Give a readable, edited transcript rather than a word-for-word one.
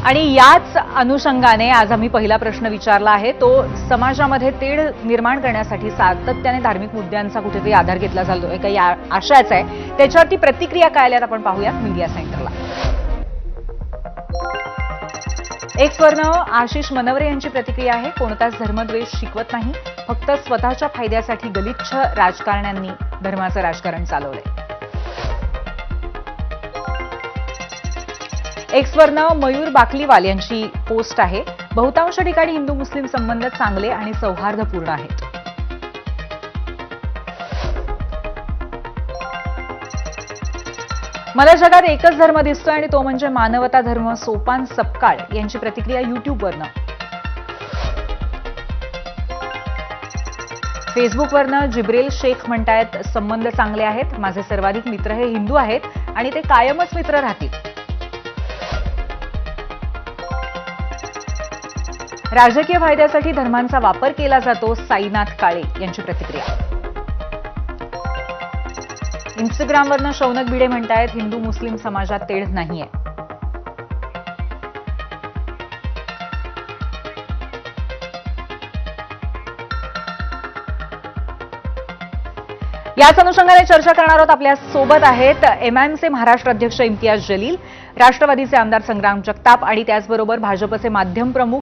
आणि याच अनुषंगाने आज आम्ही पहिला प्रश्न विचारला आहे, तो समाजामध्ये तेढ निर्माण करण्यासाठी सातत्याने धार्मिक मुद्द्यांचा कुठेतरी आधार घेतला जातोय का या आशयाचा आहे. त्याच्यावरती प्रतिक्रिया काय आल्यात आपण पाहूयात मीडिया सेंटरला. एक वर्ण आशिष मनवरे यांची प्रतिक्रिया आहे. कोणताच धर्मद्वेष शिकवत नाही, फक्त स्वतःच्या फायद्यासाठी गलिच्छ राजकारण्यांनी धर्माचं राजकारण चालवलंय. एक्स वर्ण मयूर बाकलीवाल यांची पोस्ट आहे. बहुतांश ठिकाणी हिंदू मुस्लिम संबंध चांगले आणि सौहार्दपूर्ण आहेत. मला जगात एकच धर्म दिसतोय आणि तो म्हणजे मानवता धर्म. सोपान सपकाळ यांची प्रतिक्रिया युट्यूबवरनं. फेसबुकवरनं जिब्रेल शेख म्हणतायत, संबंध चांगले आहेत. माझे सर्वाधिक मित्र हे हिंदू आहेत आणि ते कायमच मित्र राहतील. राजकीय फायद्यासाठी धर्मांचा वापर केला जातो. साईनाथ काळे यांची प्रतिक्रिया. इंस्टाग्रामवरनं शौनक भिडे म्हणतायत, हिंदू मुस्लिम समाजात तेढ नाहीये. याच अनुषंगाने चर्चा करणार आहोत. आपल्या सोबत आहेत एमआयएमचे महाराष्ट्र अध्यक्ष इम्तियाज जलील, राष्ट्रवादीचे आमदार संग्राम जगताप आणि त्याचबरोबर भाजपचे माध्यम प्रमुख